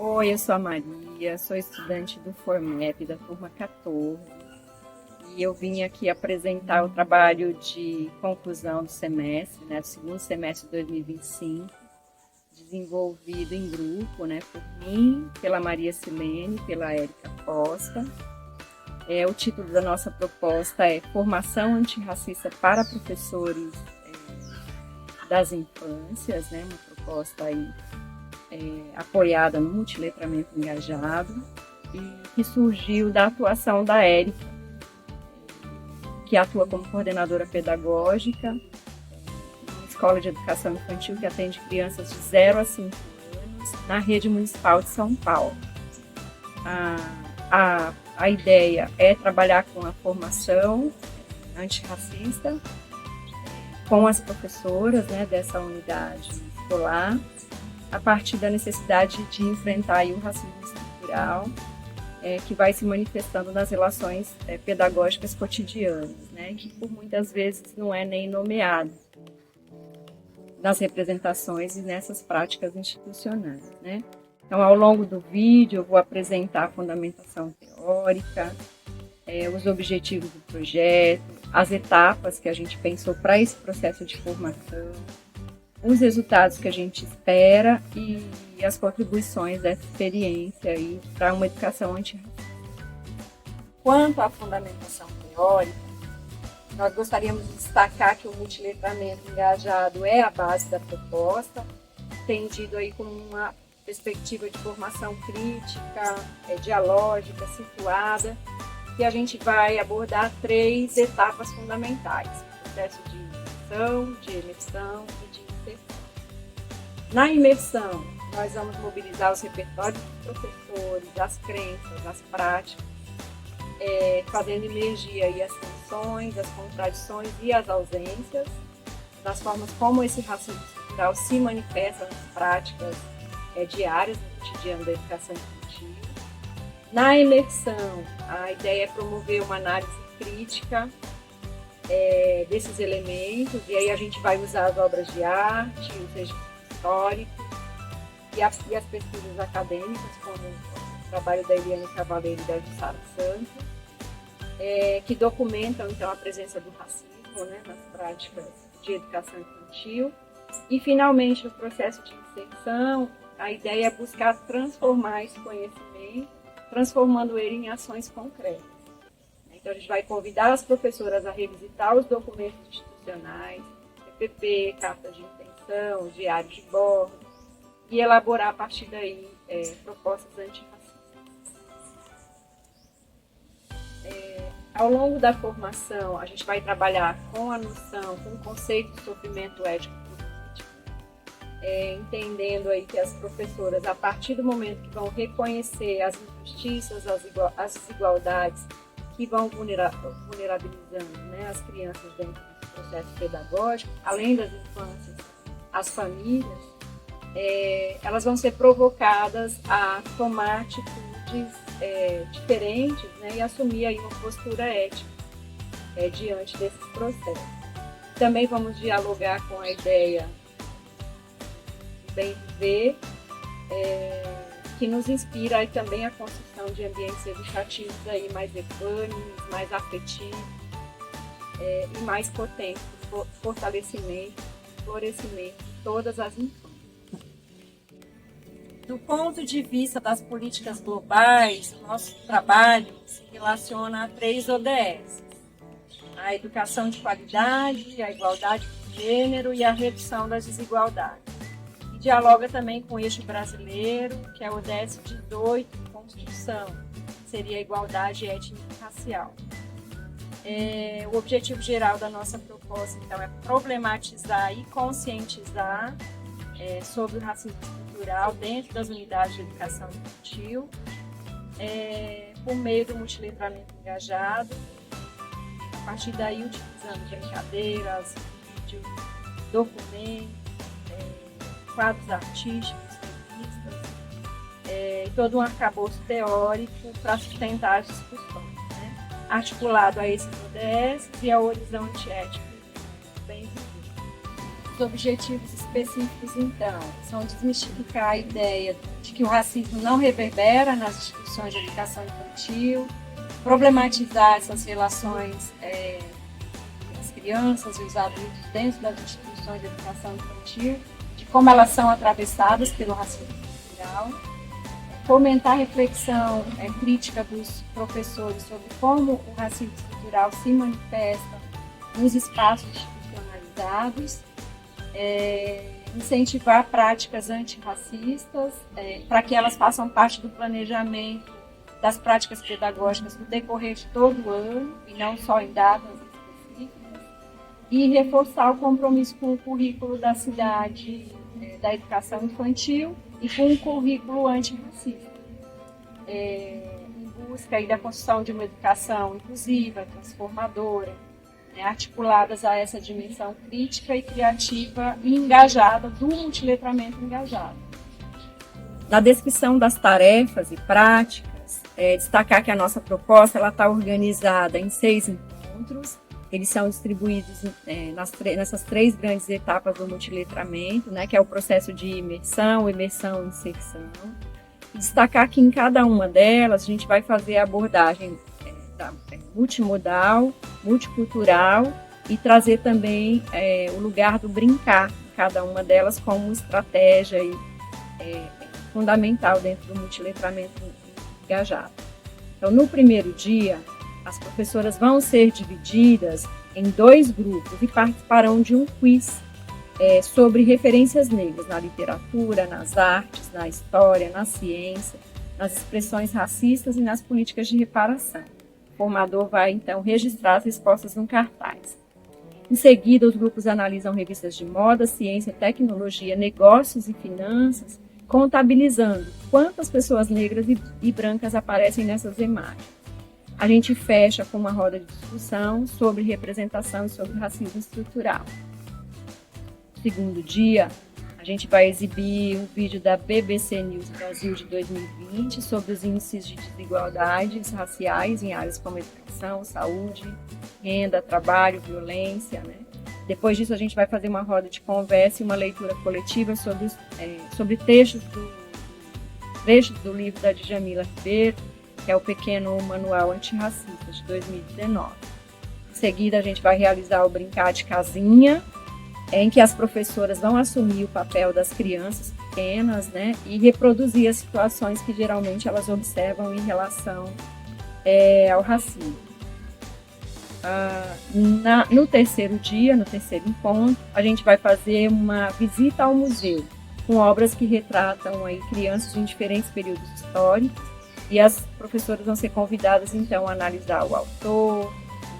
Oi, eu sou a Maria, sou estudante do Formep, da turma 14, e eu vim aqui apresentar o trabalho de conclusão do semestre, do segundo semestre de 2025, desenvolvido em grupo, por mim, pela Maria Silene, pela Érica Costa. O título da nossa proposta é Formação Antirracista para Professores das Infâncias, uma proposta aí apoiada no multiletramento engajado, e que surgiu da atuação da Érica, que atua como coordenadora pedagógica numa escola de educação infantil que atende crianças de 0 a 5 anos na rede municipal de São Paulo. A ideia é trabalhar com a formação antirracista com as professoras dessa unidade escolar, a partir da necessidade de enfrentar o racismo estrutural que vai se manifestando nas relações pedagógicas cotidianas, que por muitas vezes não é nem nomeado nas representações e nessas práticas institucionais. Então, ao longo do vídeo, eu vou apresentar a fundamentação teórica, os objetivos do projeto, as etapas que a gente pensou para esse processo de formação, os resultados que a gente espera e as contribuições dessa experiência aí para uma educação antirracista. Quanto à fundamentação teórica, nós gostaríamos de destacar que o multiletramento engajado é a base da proposta, entendido aí como uma perspectiva de formação crítica, dialógica, situada, que a gente vai abordar 3 etapas fundamentais: o processo de imersão, de emersão e de inserção. Na imersão, nós vamos mobilizar os repertórios dos professores, as crenças, as práticas, fazendo emergir aí as tensões, as contradições e as ausências, das formas como esse racismo estrutural se manifesta nas práticas diárias no cotidiano da educação infantil. Na imersão, a ideia é promover uma análise crítica desses elementos, e aí a gente vai usar as obras de arte, os registros históricos e as pesquisas acadêmicas, como o trabalho da Eliane Cavaleiro e da Jussara Santos, que documentam então a presença do racismo nas práticas de educação infantil. E finalmente, no processo de inserção, a ideia é buscar transformar esse conhecimento, transformando ele em ações concretas. Então, a gente vai convidar as professoras a revisitar os documentos institucionais, PPP, cartas de intenção, diários de bordo, e elaborar a partir daí propostas antirracistas. Ao longo da formação, a gente vai trabalhar com a noção, com o conceito de sofrimento ético-político, entendendo aí que as professoras, a partir do momento que vão reconhecer as injustiças, as desigualdades que vão vulnerabilizando as crianças dentro do processo pedagógico, além das infâncias, as famílias, elas vão ser provocadas a tomar atitudes diferentes e assumir aí uma postura ética diante desses processos. Também vamos dialogar com a ideia do bem viver, que nos inspira aí também a construção de ambientes educativos aí mais equânimes, mais afetivos e mais potentes, fortalecimento, florescimento de todas as infâncias. Do ponto de vista das políticas globais, nosso trabalho se relaciona a 3 ODS: a educação de qualidade, a igualdade de gênero e a redução das desigualdades. E dialoga também com o eixo brasileiro, que é o ODS 18, construção, que seria a igualdade étnico-racial. O objetivo geral da nossa proposta, então, é problematizar e conscientizar sobre o racismo estrutural dentro das unidades de educação infantil, por meio do multiletramento engajado, a partir daí utilizando brincadeiras, vídeos, documentos, quadros artísticos, revistas, e todo um arcabouço teórico para sustentar as discussões, articulado a esses ODS e ao horizonte ético bem vivido. Os objetivos específicos, então, são desmistificar a ideia de que o racismo não reverbera nas instituições de educação infantil, problematizar essas relações das crianças e os adultos dentro das instituições de educação infantil, de como elas são atravessadas pelo racismo estrutural, fomentar a reflexão crítica dos professores sobre como o racismo estrutural se manifesta nos espaços institucionalizados, incentivar práticas antirracistas, para que elas façam parte do planejamento das práticas pedagógicas no decorrer de todo o ano, e não só em datas específicas, e reforçar o compromisso com o currículo da cidade da educação infantil e com um currículo antirracista, em busca aí da construção de uma educação inclusiva, transformadora, articuladas a essa dimensão crítica e criativa e engajada do multiletramento engajado. Na descrição das tarefas e práticas, destacar que a nossa proposta está organizada em 6 encontros. Eles são distribuídos nessas 3 grandes etapas do multiletramento, né, que é o processo de imersão, imersão e inserção. E destacar que em cada uma delas a gente vai fazer a abordagem multimodal, multicultural e trazer também o lugar do brincar em cada uma delas como estratégia fundamental dentro do multiletramento engajado. Então, no primeiro dia, as professoras vão ser divididas em 2 grupos e participarão de um quiz sobre referências negras na literatura, nas artes, na história, na ciência, nas expressões racistas e nas políticas de reparação. O formador vai, então, registrar as respostas num cartaz. Em seguida, os grupos analisam revistas de moda, ciência, tecnologia, negócios e finanças, contabilizando quantas pessoas negras e brancas aparecem nessas imagens. A gente fecha com uma roda de discussão sobre representação e sobre racismo estrutural. No segundo dia, a gente vai exibir um vídeo da BBC News Brasil de 2020 sobre os índices de desigualdades raciais em áreas como educação, saúde, renda, trabalho, violência, né? Depois disso, a gente vai fazer uma roda de conversa e uma leitura coletiva sobre trechos do livro da Djamila Ribeiro, que é o Pequeno Manual Antirracista, de 2019. Em seguida, a gente vai realizar o Brincar de Casinha, em que as professoras vão assumir o papel das crianças pequenas, né, e reproduzir as situações que geralmente elas observam em relação ao racismo. No terceiro dia, no terceiro encontro, a gente vai fazer uma visita ao museu, com obras que retratam aí crianças em diferentes períodos históricos, e as professoras vão ser convidadas, então, a analisar o autor,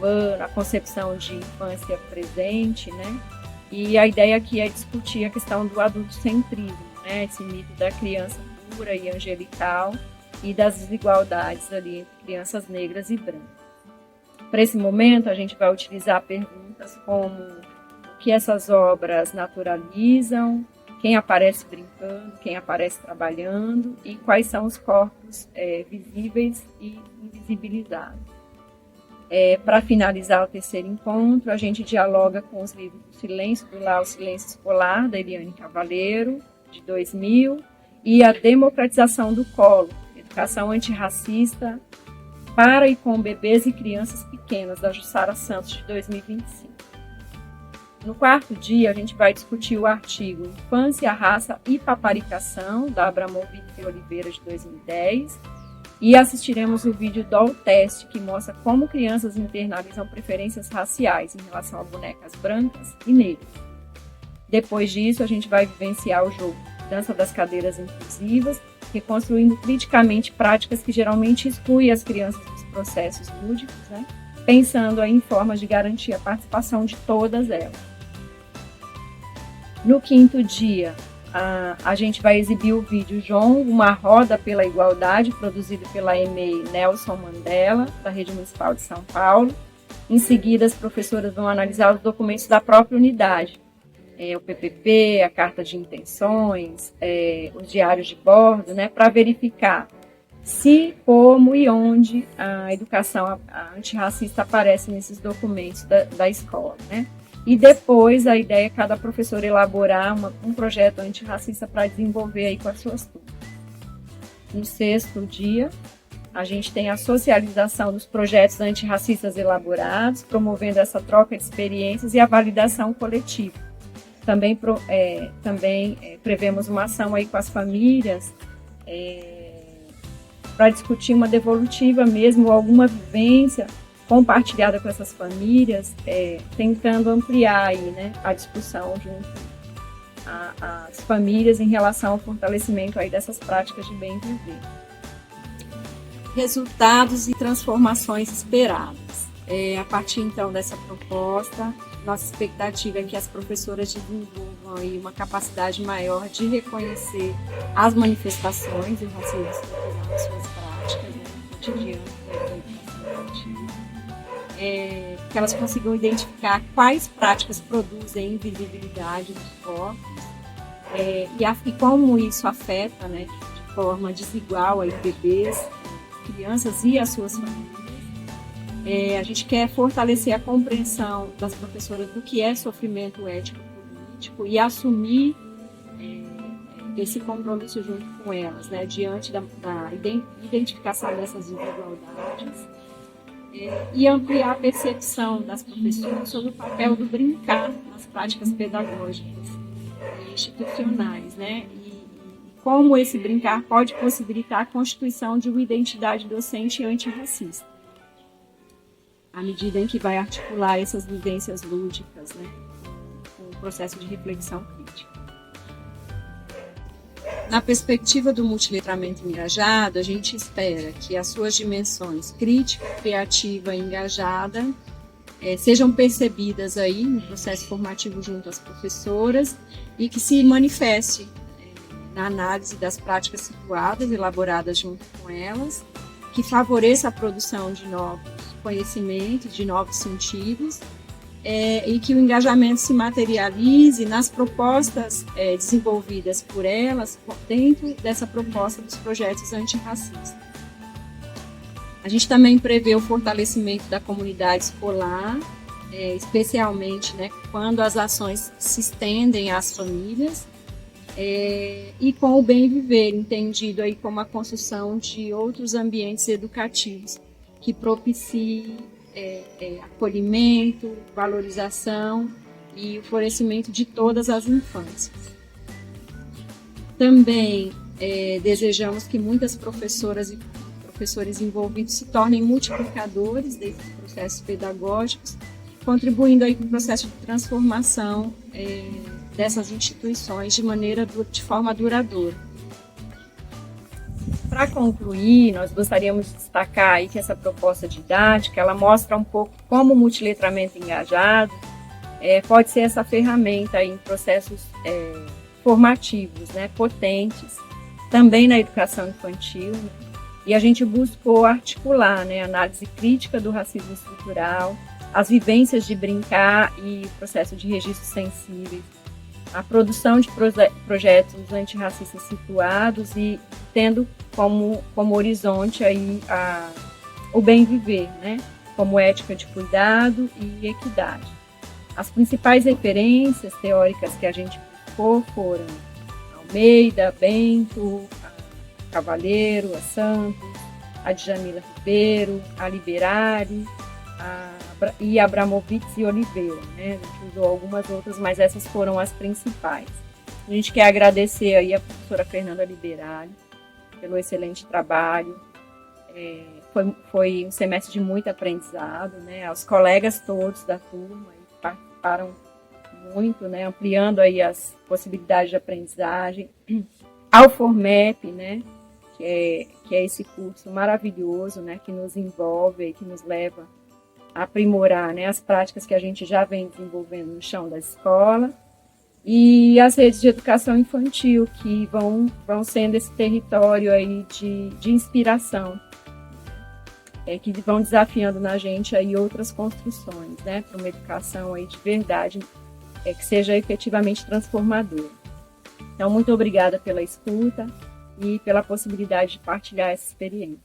o ano, a concepção de infância presente, né? E a ideia aqui é discutir a questão do adultocentrismo, né? Esse mito da criança pura e angelical e das desigualdades ali entre crianças negras e brancas. Para esse momento, a gente vai utilizar perguntas como o que essas obras naturalizam, quem aparece brincando, quem aparece trabalhando e quais são os corpos visíveis e invisibilizados. Para finalizar o terceiro encontro, a gente dialoga com os livros O Silêncio do Lar, O Silêncio Escolar, da Eliane Cavaleiro, de 2000, e A Democratização do Colo, Educação Antirracista para e com bebês e crianças pequenas, da Jussara Santos, de 2025. No quarto dia, a gente vai discutir o artigo Infância, Raça e Paparicação, da Abramovic e Oliveira, de 2010, e assistiremos o vídeo do Teste, que mostra como crianças internalizam preferências raciais em relação a bonecas brancas e negras. Depois disso, a gente vai vivenciar o jogo Dança das Cadeiras Inclusivas, reconstruindo criticamente práticas que geralmente excluem as crianças dos processos lúdicos, né? Pensando aí em formas de garantir a participação de todas elas. No quinto dia, a gente vai exibir o vídeo João, Uma Roda pela Igualdade, produzido pela EMEI Nelson Mandela, da Rede Municipal de São Paulo. Em seguida, as professoras vão analisar os documentos da própria unidade, o PPP, a carta de intenções, os diários de bordo, né, para verificar se, como e onde a educação antirracista aparece nesses documentos da escola, né? E depois a ideia é cada professor elaborar um projeto antirracista para desenvolver aí com as suas turmas. No 6º dia, a gente tem a socialização dos projetos antirracistas elaborados, promovendo essa troca de experiências e a validação coletiva. Também prevemos uma ação aí com as famílias para discutir uma devolutiva mesmo, ou alguma vivência compartilhada com essas famílias, tentando ampliar aí, né, a discussão junto às famílias em relação ao fortalecimento aí dessas práticas de bem viver. Resultados e transformações esperadas. A partir então dessa proposta, nossa expectativa é que as professoras desenvolvam aí uma capacidade maior de reconhecer as manifestações do racismo estrutural em suas práticas, né, cotidianas da educação infantil. Que elas consigam identificar quais práticas produzem invisibilidade dos corpos e como isso afeta, né, de forma desigual aí bebês, crianças e as suas famílias. A gente quer fortalecer a compreensão das professoras do que é sofrimento ético-político e assumir esse compromisso junto com elas, né, diante da identificação dessas desigualdades. E ampliar a percepção das professoras sobre o papel do brincar nas práticas pedagógicas e institucionais, né? E como esse brincar pode possibilitar a constituição de uma identidade docente antirracista, à medida em que vai articular essas vivências lúdicas, né, com o processo de reflexão crítica. Na perspectiva do multiletramento engajado, a gente espera que as suas dimensões crítica, criativa e engajada sejam percebidas aí no processo formativo junto às professoras e que se manifeste na análise das práticas situadas, elaboradas junto com elas, que favoreça a produção de novos conhecimentos, de novos sentidos, e que o engajamento se materialize nas propostas desenvolvidas por elas dentro dessa proposta dos projetos antirracistas. A gente também prevê o fortalecimento da comunidade escolar, especialmente, né, quando as ações se estendem às famílias, e com o bem viver, entendido aí como a construção de outros ambientes educativos que propiciem acolhimento, valorização e o florescimento de todas as infâncias. Também desejamos que muitas professoras e professores envolvidos se tornem multiplicadores desses processos pedagógicos, contribuindo aí para o processo de transformação dessas instituições de forma duradoura. Para concluir, nós gostaríamos de destacar aí que essa proposta didática, ela mostra um pouco como o multiletramento engajado pode ser essa ferramenta aí em processos formativos, né, potentes, também na educação infantil, né, e a gente buscou articular, né, a análise crítica do racismo estrutural, as vivências de brincar e o processo de registros sensíveis, a produção de projetos antirracistas situados e tendo como horizonte aí o bem viver, né? Como ética de cuidado e equidade. As principais referências teóricas que a gente buscou foram Almeida, Bento, a Cavalheiro, a Santos, a Djamila Ribeiro, a Liberali, e Abramovitz e Oliveira, né? A gente usou algumas outras, mas essas foram as principais. A gente quer agradecer aí a professora Fernanda Liberali pelo excelente trabalho. Foi um semestre de muito aprendizado, né? Aos colegas todos da turma que participaram muito, né? Ampliando aí as possibilidades de aprendizagem. Ao Formep, né? Que é esse curso maravilhoso, né? Que nos envolve e que nos leva aprimorar, né, as práticas que a gente já vem desenvolvendo no chão da escola, e as redes de educação infantil, que vão sendo esse território aí de inspiração, que vão desafiando na gente aí outras construções, né, para uma educação aí de verdade, que seja efetivamente transformadora. Então, muito obrigada pela escuta e pela possibilidade de partilhar essa experiência.